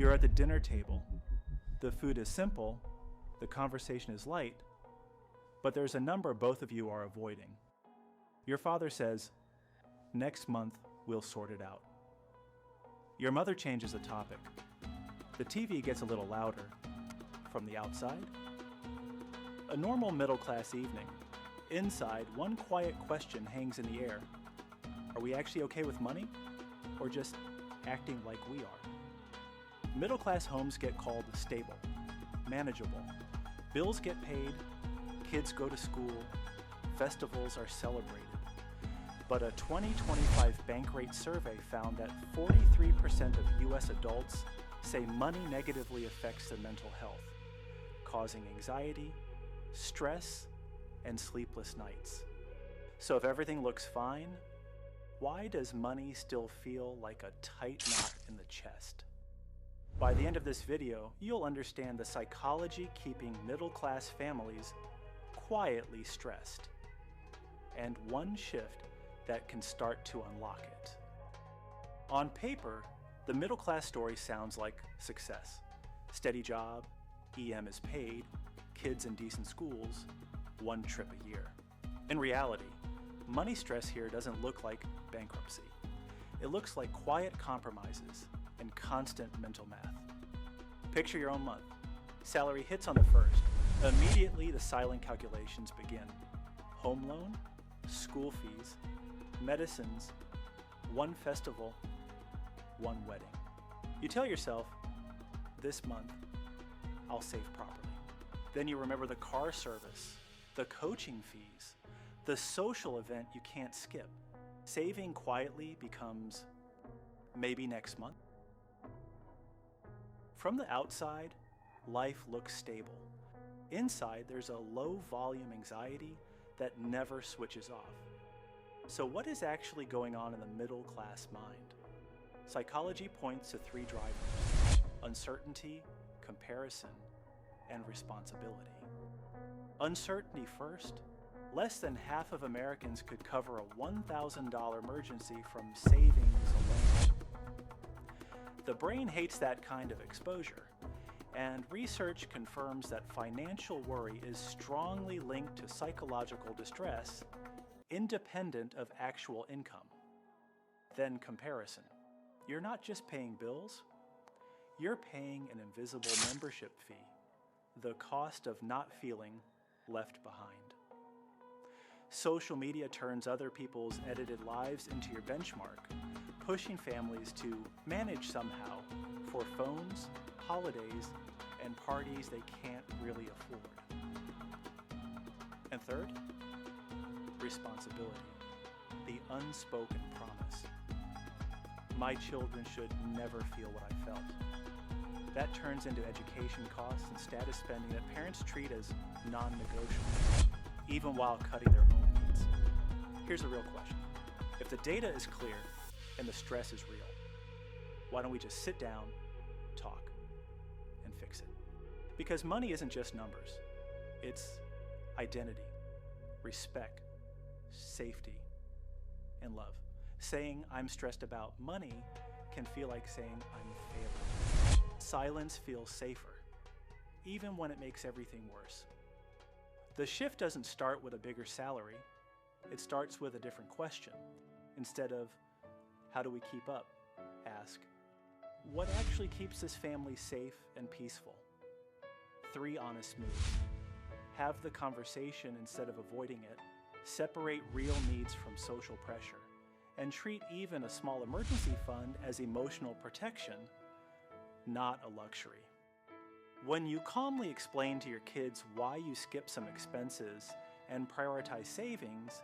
You're at the dinner table. The food is simple, the conversation is light, but there's a number both of you are avoiding. Your father says, "Next month, we'll sort it out." Your mother changes the topic. The TV gets a little louder. From the outside, a normal middle-class evening. Inside, one quiet question hangs in the air. Are we actually okay with money? Or just acting like we are? Middle-class homes get called stable, manageable. Bills get paid, kids go to school, festivals are celebrated. But a 2025 Bankrate survey found that 43% of US adults say money negatively affects their mental health, causing anxiety, stress, and sleepless nights. So if everything looks fine, why does money still feel like a tight knot in the chest? By the end of this video, you'll understand the psychology keeping middle-class families quietly stressed, and one shift that can start to unlock it. On paper, the middle-class story sounds like success. Steady job, EM is paid, kids in decent schools, one trip a year. In reality, money stress here doesn't look like bankruptcy. It looks like quiet compromises and constant mental math. Picture your own month. Salary hits on the 1st. Immediately, the silent calculations begin. Home loan, school fees, medicines, one festival, one wedding. You tell yourself, this month, I'll save properly. Then you remember the car service, the coaching fees, the social event you can't skip. Saving quietly becomes maybe next month. From the outside, life looks stable. Inside, there's a low-volume anxiety that never switches off. So what is actually going on in the middle-class mind? Psychology points to 3 drivers: uncertainty, comparison, and responsibility. Uncertainty first. Less than half of Americans could cover a $1,000 emergency from savings alone. The brain hates that kind of exposure, and research confirms that financial worry is strongly linked to psychological distress, independent of actual income. Then comparison. You're not just paying bills, you're paying an invisible membership fee, the cost of not feeling left behind. Social media turns other people's edited lives into your benchmark, pushing families to manage somehow for phones, holidays, and parties they can't really afford. And third, responsibility, the unspoken promise. My children should never feel what I felt. That turns into education costs and status spending that parents treat as non-negotiable, even while cutting their own needs. Here's a real question. If the data is clear and the stress is real, why don't we just sit down, talk, and fix it? Because money isn't just numbers. It's identity, respect, safety, and love. Saying I'm stressed about money can feel like saying I'm failing. Silence feels safer, even when it makes everything worse. The shift doesn't start with a bigger salary. It starts with a different question. Instead of, how do we keep up? Ask, what actually keeps this family safe and peaceful? 3 honest moves. Have the conversation instead of avoiding it. Separate real needs from social pressure. And treat even a small emergency fund as emotional protection, not a luxury. When you calmly explain to your kids why you skip some expenses and prioritize savings,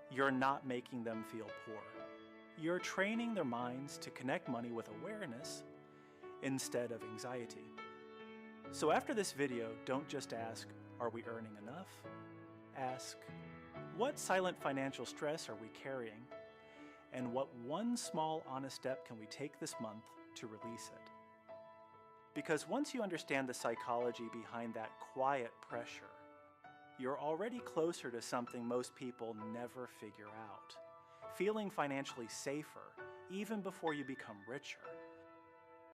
you're not making them feel poor. You're training their minds to connect money with awareness instead of anxiety. So after this video, don't just ask, are we earning enough? Ask, what silent financial stress are we carrying? And what one small honest step can we take this month to release it? Because once you understand the psychology behind that quiet pressure, you're already closer to something most people never figure out. Feeling financially safer, even before you become richer.